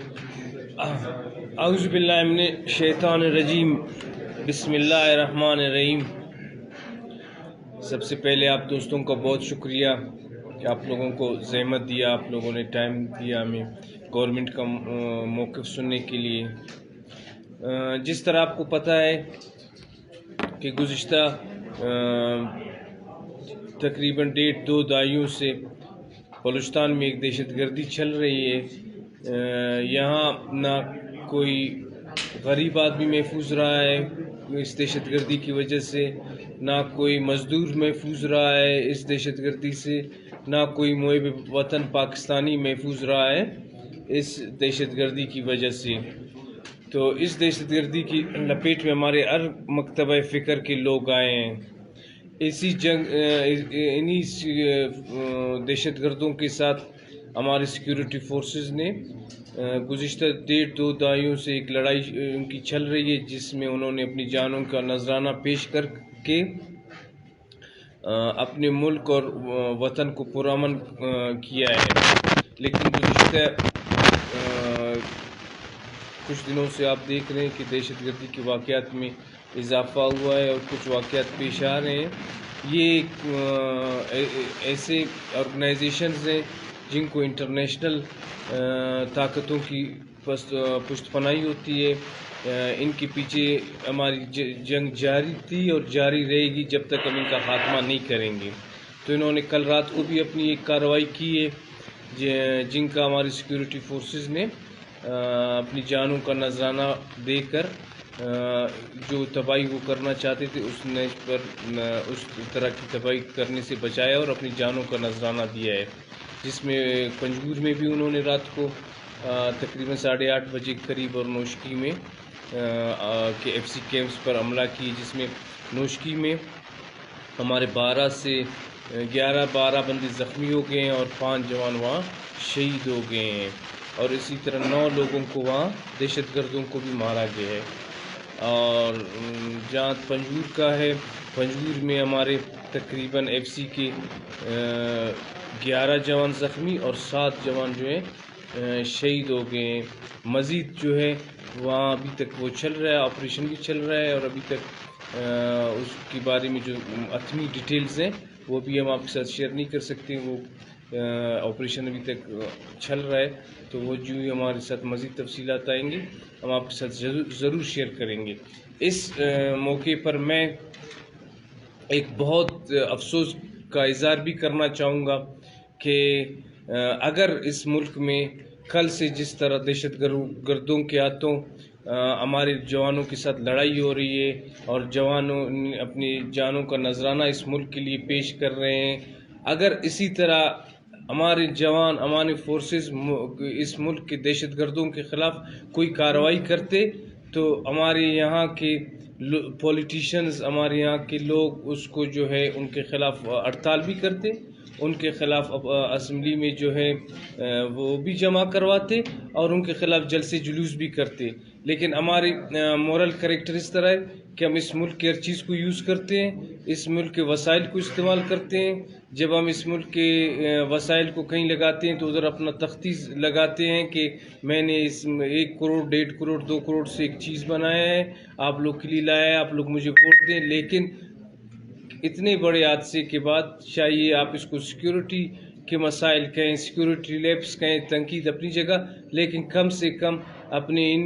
اعوذ باللہ من الشیطان الرجیم، بسم اللہ الرحمن الرحیم۔ سب سے پہلے آپ دوستوں کا بہت شکریہ کہ آپ لوگوں کو زحمت دیا، آپ لوگوں نے ٹائم دیا ہمیں گورنمنٹ کا موقف سننے کے لیے۔ جس طرح آپ کو پتہ ہے کہ گزشتہ تقریباً 1.5-2 دہائیوں سے بلوچستان میں ایک دہشت گردی چل رہی ہے۔ یہاں نہ کوئی غریب آدمی محفوظ رہا ہے اس دہشت گردی کی وجہ سے، نہ کوئی مزدور محفوظ رہا ہے اس دہشت گردی سے، نہ کوئی محب وطن پاکستانی محفوظ رہا ہے اس دہشت گردی کی وجہ سے۔ تو اس دہشت گردی کی لپیٹ میں ہمارے ہر مکتبہ فکر کے لوگ آئے ہیں۔ انہی دہشت گردوں کے ساتھ ہمارے سیکیورٹی فورسز نے گزشتہ 1.5-2 دہائیوں سے ایک لڑائی ان کی چل رہی ہے، جس میں انہوں نے اپنی جانوں کا نذرانہ پیش کر کے اپنے ملک اور وطن کو پرامن کیا ہے۔ لیکن گزشتہ کچھ دنوں سے آپ دیکھ رہے ہیں کہ دہشت گردی کے واقعات میں اضافہ ہوا ہے اور کچھ واقعات پیش آ رہے ہیں۔ یہ ایسے آرگنائزیشنز ہیں جن کو انٹرنیشنل طاقتوں کی پشت پناہی ہوتی ہے۔ ان کے پیچھے ہماری جنگ جاری تھی اور جاری رہے گی جب تک ہم ان کا خاتمہ نہیں کریں گے۔ تو انہوں نے کل رات کو بھی اپنی ایک کارروائی کی ہے، جن کا ہماری سیکیورٹی فورسز نے اپنی جانوں کا نذرانہ دے کر جو تباہی وہ کرنا چاہتے تھے اس طرح کی تباہی کرنے سے بچایا اور اپنی جانوں کا نذرانہ دیا ہے۔ جس میں پنجگور میں بھی انہوں نے رات کو تقریباً 8:30 بجے قریب اور نوشکی میں FC کیمپس پر حملہ کی، جس میں نوشکی میں ہمارے 12 سے 12 بندے زخمی ہو گئے ہیں اور 5 جوان وہاں شہید ہو گئے ہیں، اور اسی طرح 9 لوگوں کو وہاں دہشت گردوں کو بھی مارا گیا ہے۔ اور جہاں پنجگور کا ہے، پنجگور میں ہمارے تقریباً FC کے 11 جوان زخمی اور 7 جوان جو ہیں شہید ہو گئے ہیں۔ مزید جو ہے وہاں ابھی تک وہ چل رہا ہے، آپریشن بھی چل رہا ہے، اور ابھی تک اس کے بارے میں جو حتمی ڈیٹیلز ہیں وہ بھی ہم آپ کے ساتھ شیئر نہیں کر سکتے۔ وہ آپریشن ابھی تک چل رہا ہے، تو وہ جو ہی ہمارے ساتھ مزید تفصیلات آئیں گی ہم آپ کے ساتھ ضرور شیئر کریں گے۔ اس موقع پر میں ایک بہت افسوس کا اظہار بھی کرنا چاہوں گا کہ اگر اس ملک میں کل سے جس طرح دہشت گردوں کے ہاتھوں ہمارے جوانوں کے ساتھ لڑائی ہو رہی ہے اور جوانوں اپنی جانوں کا نذرانہ اس ملک کے لیے پیش کر رہے ہیں، اگر اسی طرح ہمارے جوان ہمارے فورسز اس ملک کے دہشت گردوں کے خلاف کوئی کارروائی کرتے تو ہمارے یہاں کے پولیٹیشنز، ہمارے یہاں کے لوگ اس کو جو ہے ان کے خلاف ہڑتال بھی کرتے، ان کے خلاف اسمبلی میں جو ہے وہ بھی جمع کرواتے اور ان کے خلاف جلسے جلوس بھی کرتے۔ لیکن ہمارے مورل کریکٹر اس طرح ہے کہ ہم اس ملک کی ہر چیز کو یوز کرتے ہیں، اس ملک کے وسائل کو استعمال کرتے ہیں۔ جب ہم اس ملک کے وسائل کو کہیں لگاتے ہیں تو ادھر اپنا تختیز لگاتے ہیں کہ میں نے اس 1 کروڑ 1.5 کروڑ 2 کروڑ سے ایک چیز بنایا ہے، آپ لوگ کے لیے لایا ہے، آپ لوگ مجھے ووٹ دیں۔ لیکن اتنے بڑے حادثے کے بعد چاہیے آپ اس کو سیکیورٹی کے مسائل کہیں، سیکیورٹی لیپس کہیں، تنقید اپنی جگہ، لیکن کم سے کم اپنے ان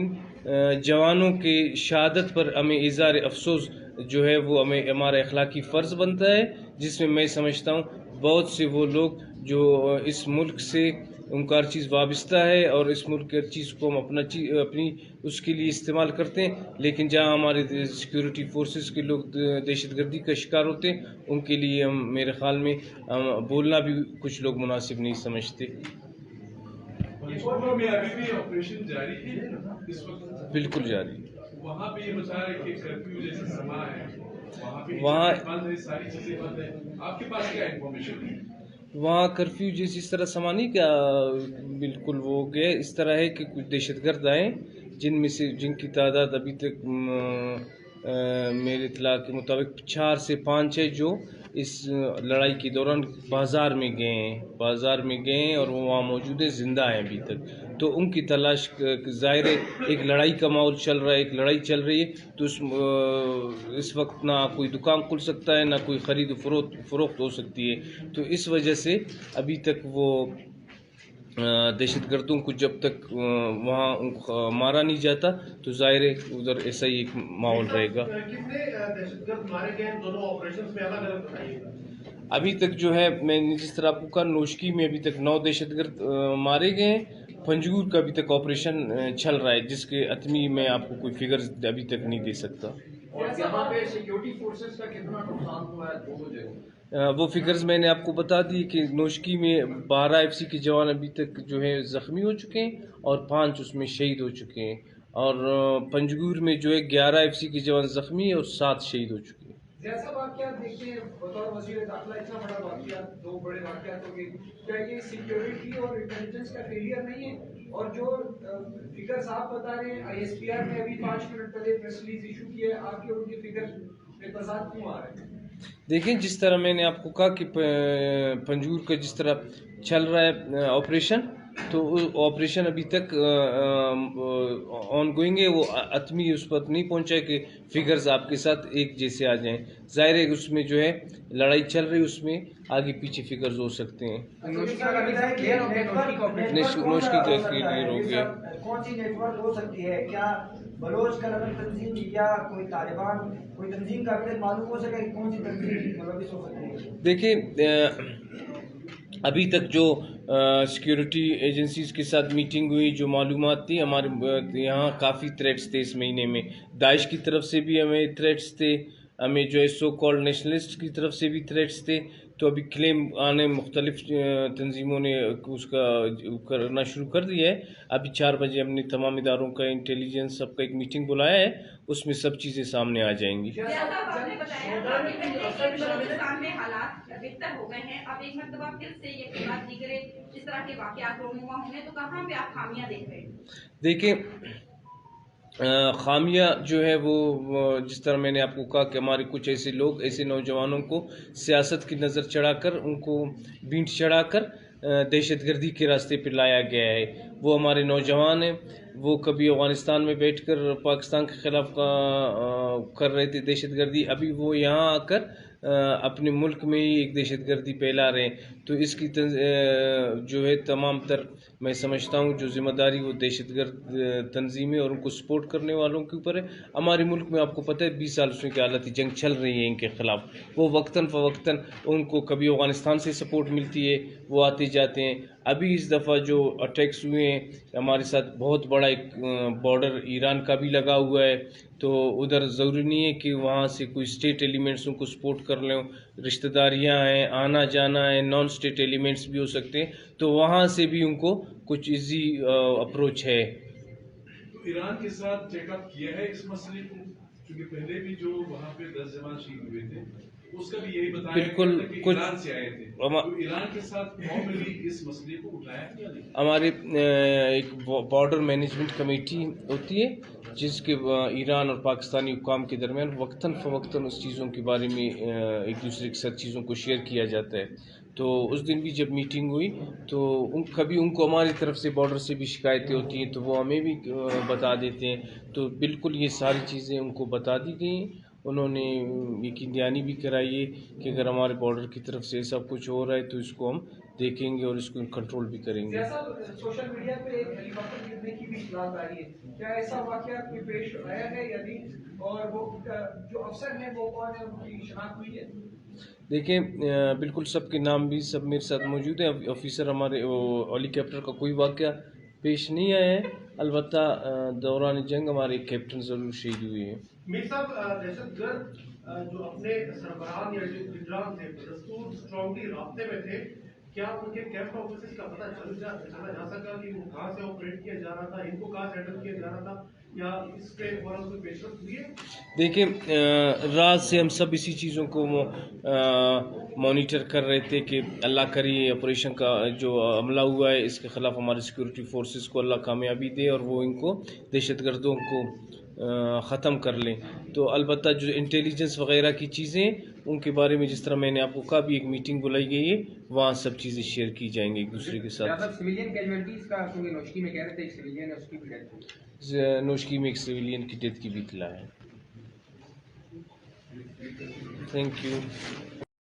جوانوں کے شہادت پر ہمیں اظہار افسوس جو ہے وہ ہمارا اخلاقی فرض بنتا ہے، جس میں میں سمجھتا ہوں بہت سے وہ لوگ جو اس ملک سے ان کا ہر چیز وابستہ ہے اور اس ملک کی ہر چیز کو ہم اپنی اس کے لیے استعمال کرتے ہیں، لیکن جہاں ہمارے سیکیورٹی فورسز کے لوگ دہشت گردی کا شکار ہوتے ہیں ان کے لیے ہم میرے خیال میں بولنا بھی کچھ لوگ مناسب نہیں سمجھتے۔ میں ابھی بھی آپریشن جاری ہے اس وقت؟ بالکل جاری۔ وہاں پہ یہ بتا رہے کہ کرفیو جیسا سما ہے، وہاں بند ہے، ساری چیزیں بند ہیں، آپ کے پاس کیا انفارمیشن ہے؟ وہاں کرفیو جیسی اس طرح سما نہیں کیا، بالکل وہ گئے اس طرح ہے کہ کچھ دہشت گرد آئے جن کی تعداد ابھی تک میرے اطلاع کے مطابق 4 سے 5 ہے، جو اس لڑائی کے دوران بازار میں گئے ہیں اور وہ وہاں موجود ہیں، زندہ ہیں ابھی تک۔ تو ان کی تلاش ظاہر ہے ایک لڑائی کا ماحول چل رہا ہے، ایک لڑائی چل رہی ہے، تو اس وقت نہ کوئی دکان کھل سکتا ہے، نہ کوئی خرید و فروخت ہو سکتی ہے. تو اس وجہ سے ابھی تک وہ دہشت گردوں کو جب تک وہاں مارا نہیں جاتا تو ظاہر ہے ادھر ایسا ہی ایک ماحول رہے گا. کتنے دہشت گرد مارے گئے ہیں دونوں آپریشنز میں؟ الگ الگ بتائیے گا. ابھی تک جو ہے میں نے جس طرح آپ کو کہا، نوشکی میں ابھی تک 9 دہشت گرد مارے گئے ہیں. پنجگور کا ابھی تک آپریشن چل رہا ہے، جس کے اتمی میں آپ کو کوئی فگرز ابھی تک نہیں دے سکتا. اور یہاں پہ سیکیورٹی فورسز کا کتنا نقصان ہوا ہے دونوں جگہوں؟ وہ فگرز میں نے آپ کو بتا دی کہ نوشکی میں 12 FCC کے جوان ابھی تک جو ہے زخمی ہو چکے ہیں اور 5 اس میں شہید ہو چکے ہیں، اور پنجگور میں جو ہے 11 FCC کے جوان زخمی ہیں اور 7 شہید ہو چکے ہیں. جیسا واقعات دیکھتے ہیں بطور وزیر داخلہ، اتنا بڑا واقعات، 2 بڑے واقعات ہو گئے، کیا یہ سیکیورٹی اور انٹیلیجنس کا فیلئر نہیں ہے؟ اور جو فگرز آپ بتا رہے ہیں، ISPR نے ابھی 5 منٹ پہلے پریس ریلیز ایشو کی ہے، آپ کے ان کے فگر میں تضاد کیوں آ رہے ہیں؟ دیکھیں، جس طرح میں نے آپ کو کہا کہ پنجور کا جس طرح چل رہا ہے آپریشن، تو آپریشن ابھی تک آن گوئنگ ہے. وہ اتمی اس پر نہیں پہنچا ہے کہ فگرز آپ کے ساتھ ایک جیسے آ جائیں. ظاہر ہے اس میں جو ہے لڑائی چل رہی ہے، اس میں آگے پیچھے فگرز ہو سکتے ہیں. نوشکی کا کلیئر ہو گیا. کون سی نیٹ ورک ہو سکتی ہے؟ کیا بلوچ کا لگن تنظیم یا کوئی طالبان، کوئی تنظیم کا ابھی تک معلوم ہو سکے کہ کون سی تنظیم ملوث ہو سکتی ہے؟ دیکھیں، ابھی تک جو سیکیورٹی ایجنسیز کے ساتھ میٹنگ ہوئی، جو معلومات تھی، ہمارے یہاں کافی تھریٹس تھے اس مہینے میں. داعش کی طرف سے بھی ہمیں تھریٹس تھے، ہمیں جو ہے سو کالڈ نیشنلسٹ کی طرف سے بھی تھریٹس تھے. تو ابھی کلیم آنے مختلف تنظیموں نے اس کا کرنا شروع کر دیا ہے. ابھی 4 بجے ہم نے تمام اداروں کا انٹیلیجنس سب کا ایک میٹنگ بلایا ہے، اس میں سب چیزیں سامنے آ جائیں گی. آپ نے بتایا بلوچستان میں حالات بہتر ہو گئے ہیں، اب ایک مرتبہ پھر سے یہ بات دیگر اس طرح کے واقعات رونما ہونے، تو کہاں پہ آپ خامیاں دیکھ رہے ہیں؟ دیکھیں، خامیاں جو ہے وہ جس طرح میں نے آپ کو کہا کہ ہمارے کچھ ایسے لوگ، ایسے نوجوانوں کو سیاست کی نظر چڑھا کر، ان کو بینٹ چڑھا کر دہشت گردی کے راستے پہ لایا گیا ہے. وہ ہمارے نوجوان ہیں، وہ کبھی افغانستان میں بیٹھ کر پاکستان کے خلاف کر رہے تھے دہشت گردی، ابھی وہ یہاں آ کر اپنے ملک میں ہی ایک دہشت گردی پھیلا رہے ہیں. تو اس کی جو ہے تمام تر میں سمجھتا ہوں جو ذمہ داری وہ دہشت گرد تنظیمیں اور ان کو سپورٹ کرنے والوں کے اوپر ہے. ہمارے ملک میں آپ کو پتہ ہے 20 سال سے کی حالت جنگ چل رہی ہے ان کے خلاف. وہ وقتاً فوقتاً ان کو کبھی افغانستان سے سپورٹ ملتی ہے، وہ آتے جاتے ہیں. ابھی اس دفعہ جو اٹیکس ہوئے ہیں ہمارے ساتھ، بہت بڑا ایک بارڈر ایران کا بھی لگا ہوا ہے، تو ادھر ضروری نہیں ہے کہ وہاں سے کوئی اسٹیٹ ایلیمنٹس ان کو سپورٹ کر لیں. رشتہ داریاں ہیں، آنا جانا ہے، نان اسٹیٹ ایلیمنٹس بھی ہو سکتے ہیں، تو وہاں سے بھی ان کو کچھ ایزی اپروچ ہے. تو ایران کے ساتھ چیک اپ کیا ہے اس مسئلے کو؟ کیونکہ پہلے بھی جو وہاں پہ 10 جوان شہید ہوئے تھے، اس کا بھی یہی بتایا بالکل گیا تھا کہ ایران سے آئے تھے. تو ایران کے ساتھ فارملی اس مسئلے کو اٹھایا کیا نہیں؟ ہمارے ایک بارڈر مینجمنٹ کمیٹی ہوتی ہے، جس کے ایران اور پاکستانی حکام کے درمیان وقتاً فوقتاً اس چیزوں کے بارے میں ایک دوسرے کے ساتھ چیزوں کو شیئر کیا جاتا ہے. تو اس دن بھی جب میٹنگ ہوئی تو کبھی ان کو ہماری طرف سے بارڈر سے بھی شکایتیں ہوتی ہیں، تو وہ ہمیں بھی بتا دیتے ہیں. تو بالکل یہ ساری چیزیں ان کو بتا دی گئی ہیں. انہوں نے یقین دہانی بھی کرائی ہے کہ اگر ہمارے بارڈر کی طرف سے ایسا کچھ ہو رہا ہے تو اس کو ہم دیکھیں گے اور اس کو کنٹرول بھی کریں گے. جیسا سوشل میڈیا پہ ایک ہیلی کاپٹر گرنے کی بھی اطلاعات آ رہی ہے، کیا ایسا واقعہ کوئی پیش آیا ہے یا نہیں؟ اور وہ جو افسر ہیں وہ کون ہے، ان کی شناخت ہوئی ہے؟ دیکھیں، بالکل سب کے نام بھی سب میرے ساتھ موجود ہیں. آفیسر ہمارے ہیلی کاپٹر کا کوئی واقعہ پیش نہیں آیا ہے، البتہ دوران جنگ ہمارے کیپٹن ضرور شہید ہوئے ہیں. میر صاحب، دہشت گرد جو اپنے سربراہان یا جو لیڈران تھے بدستور اسٹرانگلی رابطے میں تھے، کیا ان کے کیمپ آفیسز کا پتہ چلا جا سکا کہ وہ کہاں سے آپریٹ کیا جا رہا تھا، ان کو کہاں سے ہینڈل کیا جا رہا تھا، یا اس پہ فوراً کوئی پیش رفت ہوئی ہے؟ دیکھیں، رات سے ہم سب اسی چیزوں کو مانیٹر کر رہے تھے کہ اللہ کری آپریشن کا جو عملہ ہوا ہے اس کے خلاف ہمارے سیکورٹی فورسز کو اللہ کامیابی دے اور وہ ان کو دہشت گردوں کو ختم کر لیں. تو البتہ جو انٹیلیجنس وغیرہ کی چیزیں ان کے بارے میں جس طرح میں نے آپ کو کہا بھی ایک میٹنگ بلائی گئی ہے وہاں سب چیزیں شیئر کی جائیں گی ایک دوسرے کے ساتھ. سویلین کیجویلٹیز کا کیونکہ نوشکی میں کہہ رہے تھے ایک سویلین ہے اس کی بھی ڈیتھ ہوئی. نوشکی میں ایک سویلین کی ڈیتھ کی بھی اطلاع ہے. Thank you.